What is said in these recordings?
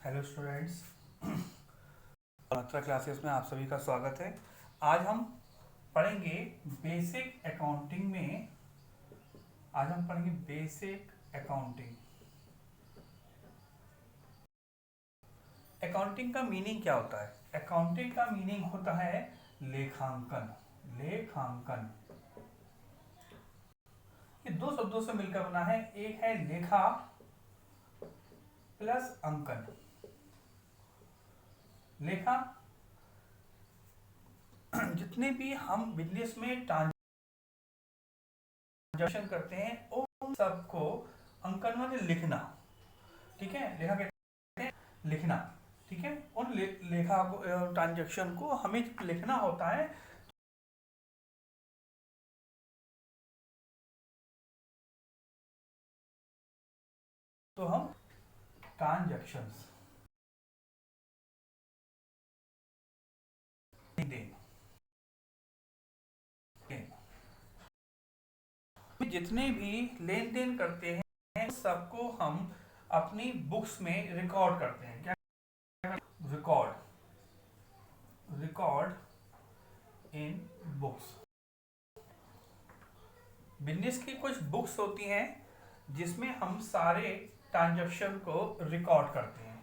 Hello students, मात्रा classes में आप सभी का स्वागत है। आज हम पढ़ेंगे बेसिक अकाउंटिंग में। आज हम पढ़ेंगे बेसिक अकाउंटिंग। अकाउंटिंग का मीनिंग क्या होता है? अकाउंटिंग का मीनिंग होता है लेखांकन। लेखांकन ये दो शब्दों से मिलकर बना है। एक है लेखा प्लस अंकन। लेखा, जितने भी हम बिजनेस में ट्रांजैक्शन करते हैं उन सबको अंकन माने लिखना। ठीक है, लेखा कहते हैं लिखना। ठीक है, उन लेखा को ट्रांजैक्शन को हमें लिखना होता है। तो हम ट्रांजैक्शंस दें। जितने भी लेन देन करते हैं सबको हम अपनी बुक्स में रिकॉर्ड करते हैं। क्या? Record in books. बिजनेस की कुछ बुक्स होती हैं जिसमें हम सारे ट्रांजैक्शन को रिकॉर्ड करते हैं।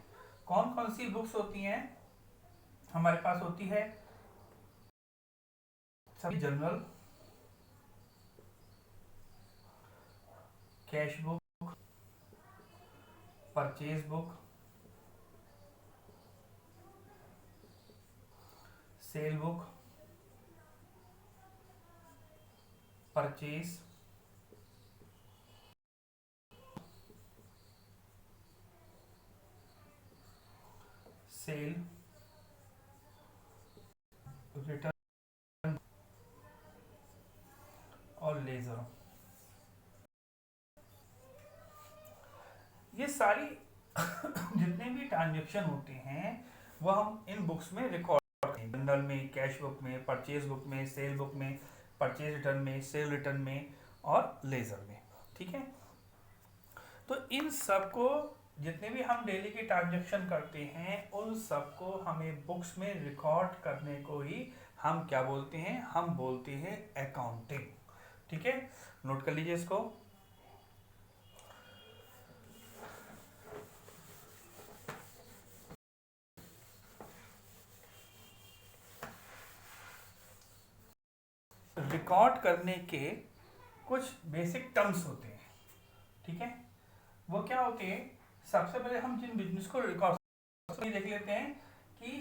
कौन कौन सी बुक्स होती हैं? हमारे पास होती है सभी journal, cash book, purchase book, sale book, purchase, sale, return और लेजर। ये सारी जितने भी ट्रांजेक्शन होते हैं वह हम इन बुक्स में रिकॉर्ड करते हैं। जनरल में, कैश बुक में, परचेज बुक में, सेल बुक में, परचेज रिटर्न में, सेल रिटर्न में और लेजर में। ठीक है, तो इन सबको जितने भी हम डेली के ट्रांजेक्शन करते हैं उन सबको हमें बुक्स में रिकॉर्ड करने को ही हम क्या बोलते हैं? हम बोलते हैं अकाउंटिंग। ठीक है, नोट कर लीजिए इसको। रिकॉर्ड करने के कुछ बेसिक टर्म्स होते हैं। ठीक है, वो क्या होते हैं? सबसे पहले हम जिन बिजनेस को रिकॉर्ड देख लेते हैं कि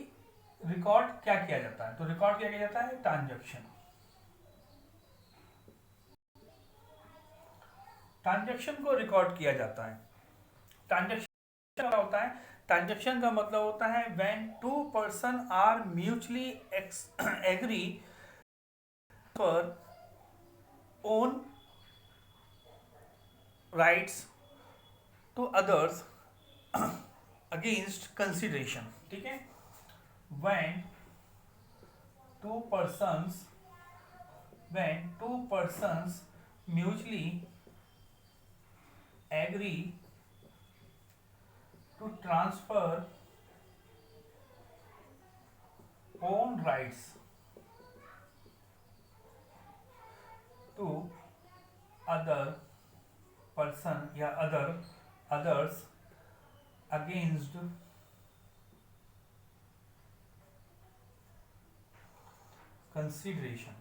रिकॉर्ड क्या किया जाता है। तो रिकॉर्ड क्या किया जाता है? ट्रांजैक्शन। ट्रांजैक्शन को रिकॉर्ड किया जाता है। ट्रांजैक्शन क्या होता है? ट्रांजैक्शन का मतलब होता है when two person are mutually agree for own rights to others against consideration. ठीक है, when two persons when two persons mutually agree to transfer own rights to other person या others against कंसिडरेशन।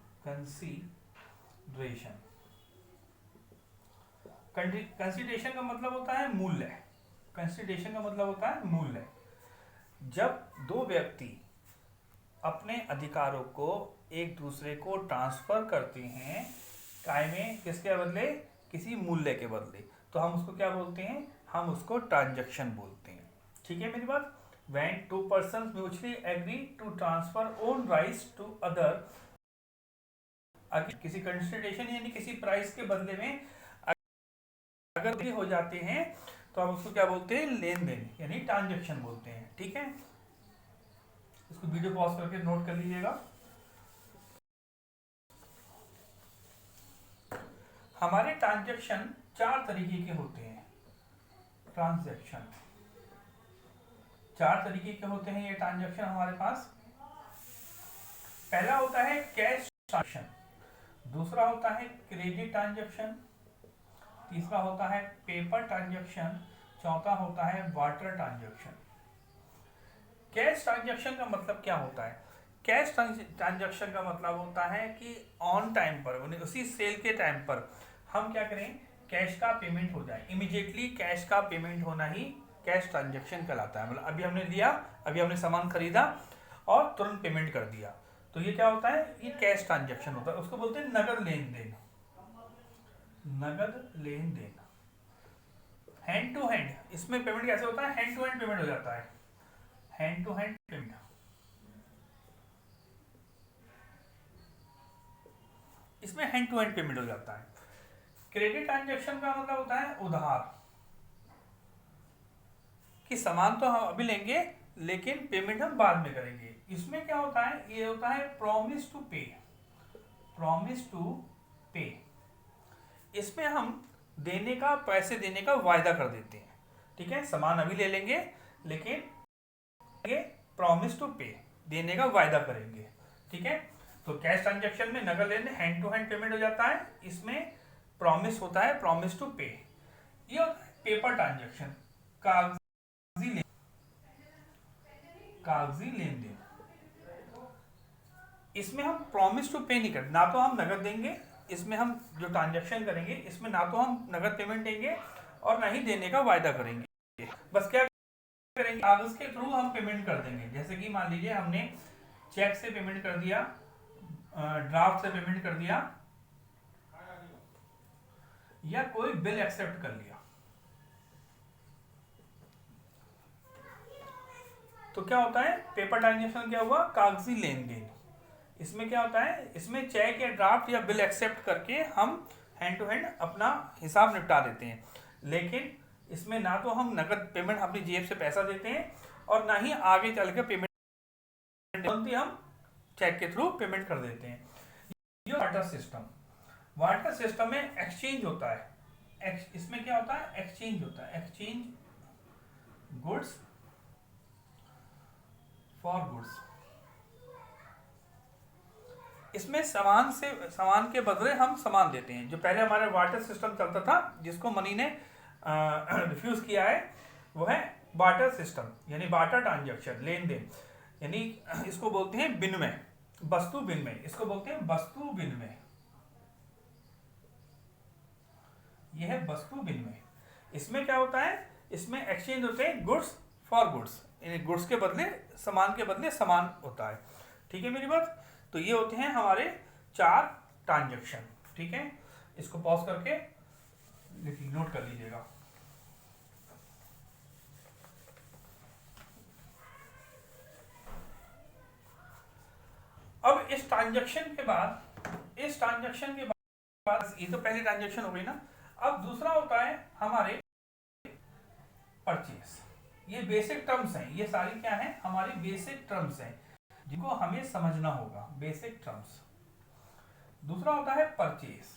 कंसिडरेशन का मतलब होता है मूल्य। Consideration का मतलब होता है मूल्य। जब दो व्यक्ति अपने अधिकारों को एक दूसरे को ट्रांसफर करते हैं, काय में, किसके बदले? किसी मूल्य के बदले, तो हम उसको क्या बोलते हैं? हम उसको ट्रांजैक्शन बोलते हैं। ठीक है मेरी बात? when two persons mutually agree to transfer own rights to other, किसी कंसिडरेशन यानी किसी प्राइस के बदले में अगर हो जाते हैं तो हम उसको क्या बोलते हैं? लेन देन यानी ट्रांजैक्शन बोलते हैं। ठीक है, इसको वीडियो पॉज करके नोट कर लीजिएगा। हमारे ट्रांजैक्शन चार तरीके के होते हैं। ट्रांजैक्शन चार तरीके के होते हैं ये ट्रांजैक्शन हमारे पास। पहला होता है कैश ट्रांजैक्शन, दूसरा होता है क्रेडिट ट्रांजैक्शन, तीसरा होता है पेपर ट्रांजैक्शन, चौथा होता है वाटर ट्रांजैक्शन। कैश ट्रांजैक्शन का मतलब क्या होता है? कैश ट्रांजैक्शन का मतलब होता है कि ऑन टाइम पर, उसी सेल के टाइम पर हम क्या करें, कैश का पेमेंट हो जाए, इमीडिएटली कैश का पेमेंट होना ही कैश ट्रांजैक्शन कहलाता है। मतलब अभी हमने लिया, अभी हमने सामान खरीदा और तुरंत पेमेंट कर दिया, तो ये क्या होता है, ये कैश ट्रांजैक्शन होता है। उसको बोलते हैं नगद लेन देन, नगद लेन देन। हैंड टू हैंड, इसमें पेमेंट कैसे होता है, हैंड टू हैंड पेमेंट हो जाता है, हैंड टू हैंड पेमेंट। इसमें हैंड टू हैंड पेमेंट हो जाता है। क्रेडिट ट्रांजैक्शन का मतलब होता है उधार, कि सामान तो हम अभी लेंगे लेकिन पेमेंट हम बाद में करेंगे। इसमें क्या होता है, ये होता है प्रॉमिस टू पे, प्रॉमिस टू पे। इसमें हम देने का, पैसे देने का वायदा कर देते हैं, ठीक है, सामान अभी ले लेंगे लेकिन ये प्रॉमिस टू पे, देने का वायदा करेंगे, ठीक है। तो कैश ट्रांजैक्शन में नगद लेन हैंड टू हैंड पेमेंट हो जाता है, इसमें प्रॉमिस होता है, प्रॉमिस टू पे। ये होता है पेपर ट्रांजैक्शन, कागजी लेन, कागजी लेन देन। इसमें हम प्रॉमिस टू पे नहीं करते, ना तो हम नगद देंगे, इसमें हम जो ट्रांजैक्शन करेंगे इसमें ना तो हम नगद पेमेंट देंगे और ना ही देने का वायदा करेंगे। बस क्या करेंगे, कागज के थ्रू हम पेमेंट कर देंगे। जैसे कि मान लीजिए हमने चेक से पेमेंट कर दिया, ड्राफ्ट से पेमेंट कर दिया, या कोई बिल एक्सेप्ट कर लिया, तो क्या होता है, पेपर ट्रांजैक्शन क्या हुआ, कागजी लेन देन। इसमें क्या होता है, इसमें चेक या ड्राफ्ट या बिल एक्सेप्ट करके हम हैंड टू हैंड अपना हिसाब निपटा देते हैं, लेकिन इसमें ना तो हम नकद पेमेंट अपनी जेब से पैसा देते हैं और ना ही आगे चल के पेमेंट हम चेक के थ्रू पेमेंट कर देते हैं। ये वाटर सिस्टम, वाटर सिस्टम में एक्सचेंज होता है, इसमें क्या होता है, एक्सचेंज होता है, एक्सचेंज गुड्स फॉर गुड्स। इसमें सामान के बदले हम सामान देते हैं। जो पहले हमारा वाटर सिस्टम चलता था, जिसको मनी ने रिफ्यूज किया है, वो है बार्टर सिस्टम, यानी बार्टर ट्रांजैक्शन, लेन देन, यानी इसको बोलते हैं विनिमय, वस्तु विनिमय, इसको बोलते हैं वस्तु विनिमय। यह है वस्तु विनिमय। इसमें क्या होता है, इसमें एक्सचेंज होते हैं गुड्स फॉर गुड्स, यानी गुड्स के बदले सामान, के बदले सामान होता है, ठीक है मेरी बात। तो ये होते हैं हमारे चार ट्रांजैक्शन, ठीक है। इसको पॉज करके नोट कर लीजिएगा। अब इस ट्रांजैक्शन के बाद, ये तो पहली ट्रांजैक्शन हो गई ना। अब दूसरा होता है हमारे परचेस। ये बेसिक टर्म्स हैं, ये सारी क्या है, हमारी बेसिक टर्म्स हैं जिनको हमें समझना होगा, बेसिक टर्म्स। दूसरा होता है परचेस।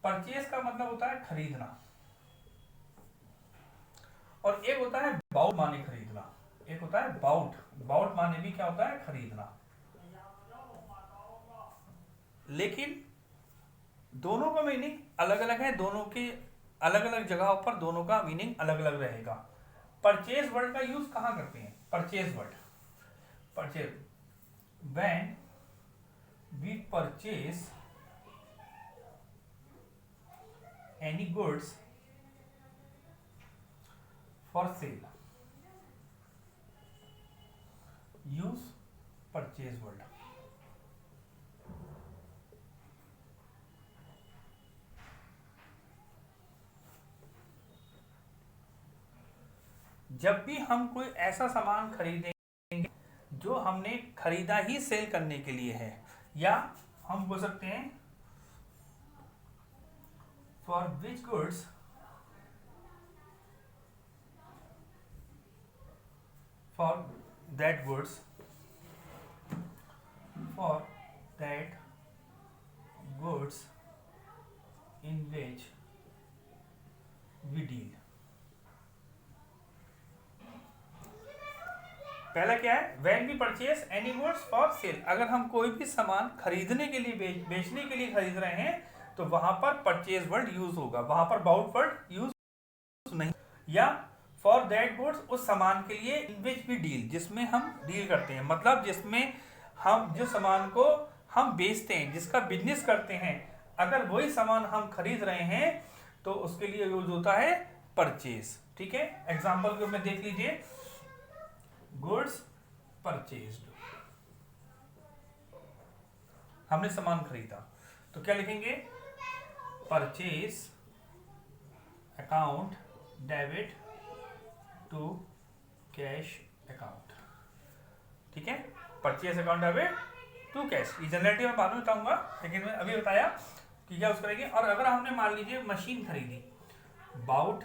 परचेस का मतलब होता है खरीदना, और एक होता है बाउट माने खरीदना, एक होता है बाउट, बाउट माने भी क्या होता है, खरीदना। लेकिन दोनों का मीनिंग अलग अलग है, दोनों के अलग अलग जगहों पर दोनों का मीनिंग अलग अलग रहेगा। परचेज वर्ड का यूज कहां करते हैं, purchase word, purchase, when we purchase any goods for sale, use purchase word। जब भी हम कोई ऐसा सामान खरीदेंगे जो हमने खरीदा ही सेल करने के लिए है, या हम बोल सकते हैं for which goods for that goods, for that goods in which we deal. पहला क्या है, when we purchase any goods for sale, अगर हम कोई भी सामान खरीदने के लिए बेचने के लिए खरीद रहे हैं तो वहां पर परचेज वर्ड यूज होगा, वहां पर बाउट वर्ड यूज नहीं। या फॉर दैट गुड्स, उस सामान के लिए इन विच भी डील, जिसमें हम डील करते हैं, मतलब जिसमें हम जिस सामान को हम बेचते हैं, जिसका बिजनेस करते हैं, अगर वही सामान हम खरीद रहे हैं तो उसके लिए यूज होता है परचेज। ठीक है, एग्जाम्पल को में देख लीजिए, गुड्स परचेज्ड, हमने सामान खरीदा तो क्या लिखेंगे, purchase account debit to cash account. ठीक है, purchase account debit to cash, ये जनरेटिव मैं बाद में बताऊंगा, लेकिन मैं अभी बताया कि क्या यूज करेंगे। और अगर हमने मान लीजिए मशीन खरीदी, बाउट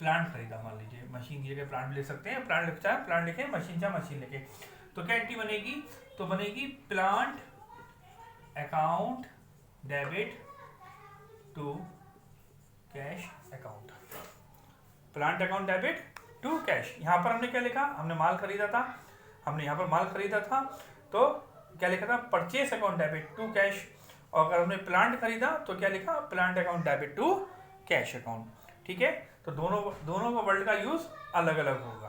प्लांट खरीदा, मान लीजिए मशीन की जगह प्लांट लिख सकते हैं, प्लांट लिखता है प्लांट लिखे, मशीन चाहे मशीन लिखे, तो क्या एंट्री बनेगी, तो बनेगी plant account debit to cash account, plant account debit to cash. यहां पर हमने क्या लिखा, हमने माल खरीदा था, हमने यहां पर माल खरीदा था तो क्या लिखा था, purchase account debit to cash, और अगर हमने प्लांट खरीदा तो क्या लिखा, plant account debit to cash account. ठीक है, तो दोनों का वर्ड का यूज अलग अलग होगा।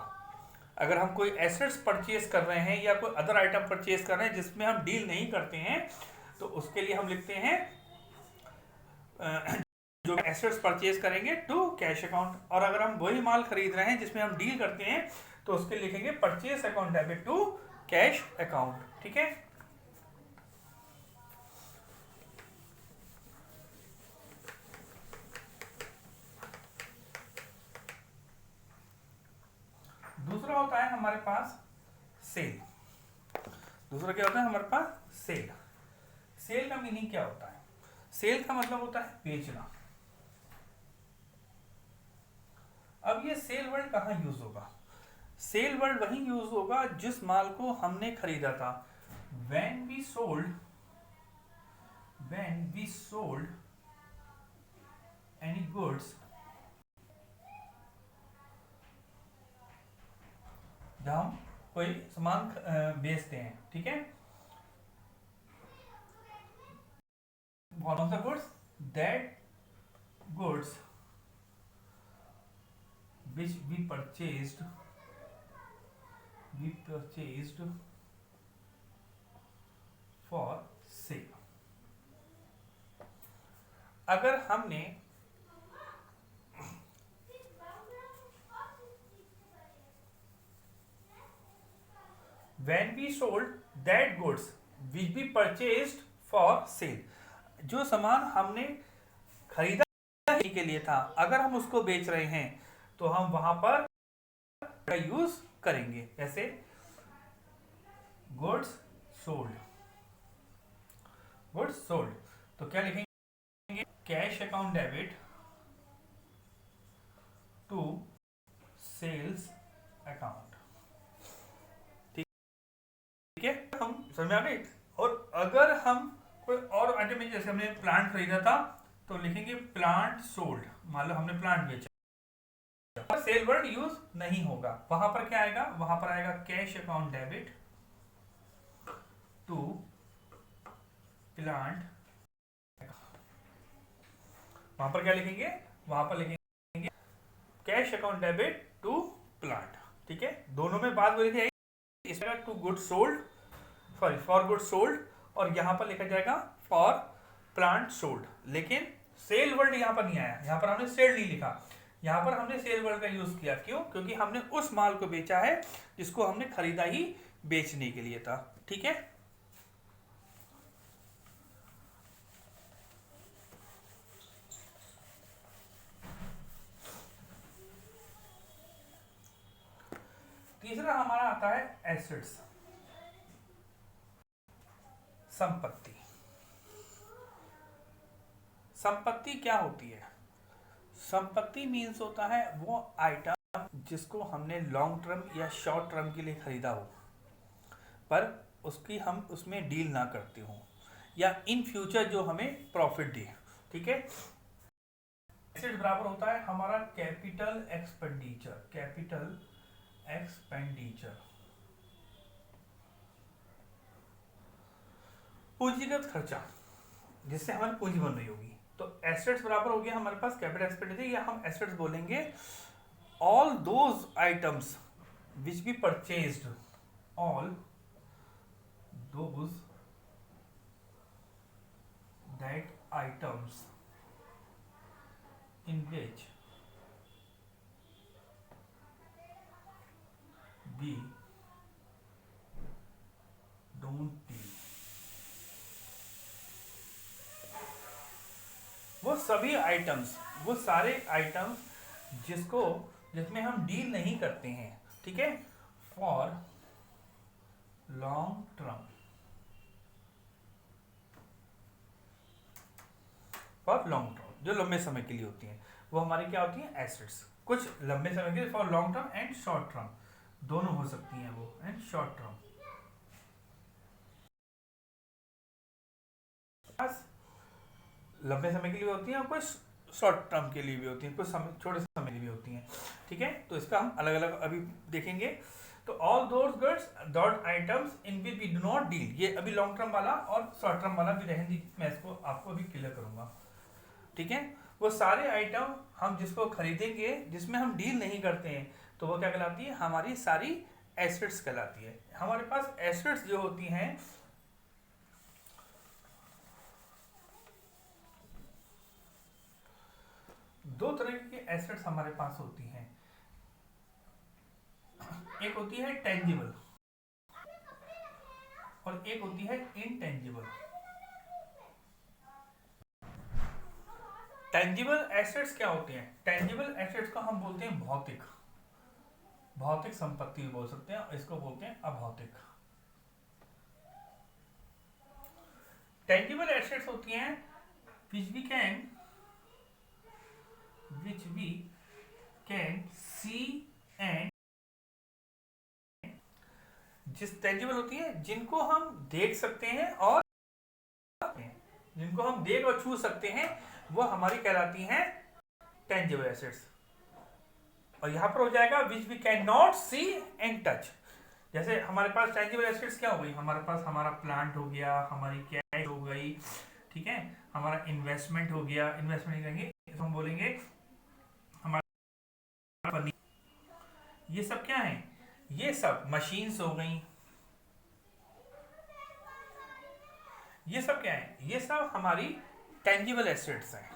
अगर हम कोई एसेट्स परचेज कर रहे हैं या कोई अदर आइटम परचेज कर रहे हैं जिसमें हम डील नहीं करते हैं तो उसके लिए हम लिखते हैं जो एसेट्स परचेज करेंगे टू कैश अकाउंट, और अगर हम वही माल खरीद रहे हैं जिसमें हम डील करते हैं तो उसके लिखेंगे purchase account debit to cash account. ठीक है, दूसरा होता है हमारे पास सेल। दूसरा क्या होता है हमारे पास, सेल। सेल का मीनिंग क्या होता है, सेल का मतलब होता है बेचना। अब ये सेल वर्ड कहाँ यूज होगा, सेल वर्ड वहीं यूज होगा जिस माल को हमने खरीदा था। when we sold any goods, जब हम कोई सामान बेचते हैं, ठीक है, कौन सा goods, that goods which we purchased for sale। अगर हमने when we sold that goods which we purchased for sale, जो सामान हमने खरीदा के लिए था, अगर हम उसको बेच रहे हैं तो हम वहां पर का यूज करेंगे, जैसे गुड्स सोल्ड, तो क्या लिखेंगे, cash account debit to sales account. ठीक है, हम समझ में आ गए। और अगर हम कोई और आइटम में, जैसे हमने प्लांट खरीदा था तो लिखेंगे प्लांट सोल्ड, मान लो हमने प्लांट बेचा, सेल वर्ड यूज नहीं होगा, वहां पर क्या आएगा, वहां पर आएगा cash account debit to plant, वहां पर क्या लिखेंगे, वहां पर लिखेंगे cash account debit to plant. ठीक है, दोनों में बात बोली थी, इसमें to good sold, sorry for good sold, और यहां पर लिखा जाएगा फॉर प्लांट सोल्ड, लेकिन सेल वर्ड यहां पर नहीं आया, यहां पर हमने सेल नहीं लिखा, यहां पर हमने सेल वर्ड का यूज किया। क्यों, क्योंकि हमने उस माल को बेचा है जिसको हमने खरीदा ही बेचने के लिए था। ठीक है, तीसरा हमारा आता है एसेट्स, संपत्ति। संपत्ति क्या होती है, संपत्ति मीन्स होता है वो आइटम जिसको हमने लॉन्ग टर्म या शॉर्ट टर्म के लिए खरीदा हो, पर उसकी हम उसमें डील ना करते हो, या इन फ्यूचर जो हमें प्रॉफिट दे। ठीक है, एसेट बराबर होता है हमारा कैपिटल एक्सपेंडिचर, पूंजीगत खर्चा जिससे हमारी पूंजी बन रही होगी, तो एसेट्स बराबर हो गया हमारे पास कैपिटल एक्सपेंडिचर, या हम एसेट्स बोलेंगे all those items which be purchased, all those that items in which we don't deal, वो सभी आइटम्स, वो सारे आइटम्स जिसमें हम डील नहीं करते हैं, ठीक है, for long term, for long term, जो लंबे समय के लिए होती हैं, वो हमारी क्या होती हैं, एसेट्स। कुछ लंबे समय के लिए, for long term and short term, दोनों हो सकती हैं वो, एंड शॉर्ट टर्म। लंबे समय के लिए होती हैं और कुछ शॉर्ट टर्म के लिए भी होती हैं, कुछ समय, छोटे समय के लिए भी होती हैं, ठीक है। तो इसका हम अलग अलग अभी देखेंगे। तो all those goods dot items in which we do not deal, ये अभी लॉन्ग टर्म वाला और शॉर्ट टर्म वाला भी रहेंगे, मैं इसको आपको अभी क्लियर करूंगा, ठीक है। वो सारे आइटम हम जिसको खरीदेंगे जिसमें हम डील नहीं करते हैं, तो वो क्या कहलाती है, हमारी सारी एसेट्स कहलाती है। हमारे पास एसेट्स जो होती हैं, दो तरह की एसेट्स हमारे पास होती हैं, एक होती है टेंजिबल और एक होती है इनटेंजिबल। टेंजिबल एसेट्स क्या होते हैं, टेंजिबल एसेट्स को हम बोलते हैं भौतिक, भौतिक संपत्ति भी बोल सकते हैं, इसको बोलते हैं अभौतिक। टेंजिबल एसेट्स होती हैं which we can see and, जिस टेंजिबल होती है जिनको हम देख सकते हैं और जिनको हम देख और छू सकते हैं, वो हमारी कहलाती हैं टेंजिबल एसेट्स। और यहां पर हो जाएगा which we can not see and touch. जैसे हमारे पास टेंजिबल एसेट्स क्या हो गई, हमारे पास हमारा प्लांट हो गया, हमारी कैश हो गई, ठीक है, हमारा इन्वेस्टमेंट हो गया, इन्वेस्टमेंट करेंगे तो हम बोलेंगे हमारा, ये सब क्या है, ये सब मशीन्स हो गई, ये सब क्या है, ये सब हमारी टेंजिबल एसेट्स हैं,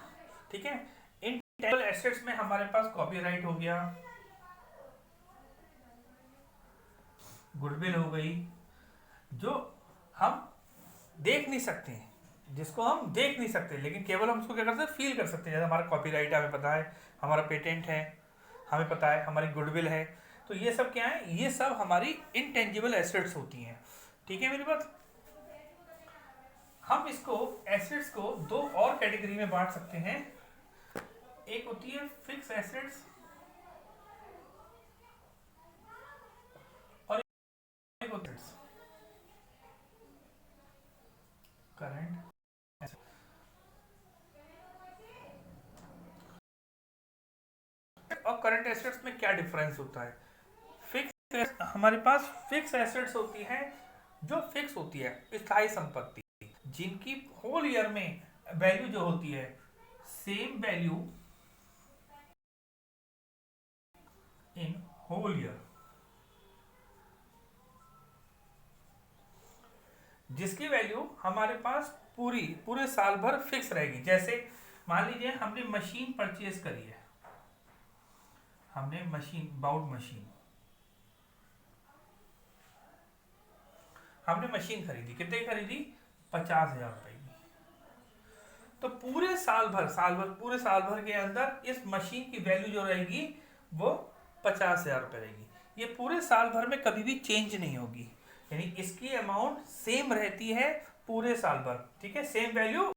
ठीक है। इन टेंजिबल एसेट्स में हमारे पास कॉपीराइट हो गया, गुडविल हो गई, जो हम देख नहीं सकते हैं, जिसको हम देख नहीं सकते, लेकिन केवल हम उसको क्या कर सकते हैं, फील कर सकते हैं। जैसे हमारा कॉपीराइट है, हमें पता है, हमारा पेटेंट है, हमें पता है, हमारी गुडविल है, तो ये सब क्या है, ये सब हमारी इनटेंजिबल एसेट्स होती हैं, ठीक है मेरी बात। हम इसको एसेट्स को दो और कैटेगरी में बांट सकते हैं, एक होती है फिक्स एसेट्स और एक होती है करंट। और करंट एसेट्स में क्या डिफरेंस होता है, फिक्स, हमारे पास फिक्स एसेट्स होती है जो फिक्स होती है, स्थायी संपत्ति, जिनकी होल ईयर में वैल्यू जो होती है same value in whole year, जिसकी वैल्यू हमारे पास पूरे साल भर फिक्स रहेगी। जैसे मान लीजिए हमने मशीन परचेज करी है, हमने मशीन, बाउड मशीन, हमने मशीन खरीदी, कितने खरीदी, 50,000 रुपए की। तो पूरे साल भर पूरे साल भर के अंदर इस मशीन की वैल्यू जो रहेगी वो 50,000 रुपए रहेगी। ये पूरे साल भर में कभी भी चेंज नहीं होगी, यानी इसकी अमाउंट सेम रहती है पूरे साल भर, ठीक है, सेम वैल्यू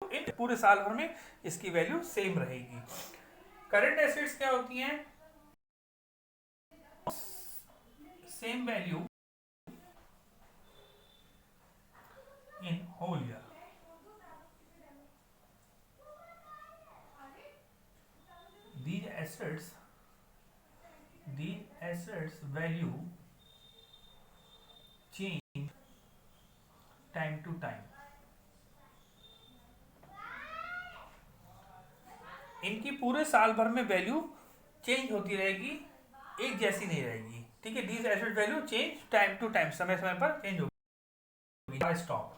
इन पूरे साल भर में इसकी वैल्यू सेम रहेगी। करंट एसेट्स क्या होती हैं, same value in whole year, these assets value change time to time, इनकी पूरे साल भर में वैल्यू चेंज होती रहेगी, एक जैसी नहीं रहेगी। ठीक है, these asset value change time to time, समय समय पर चेंज होगी। स्टॉक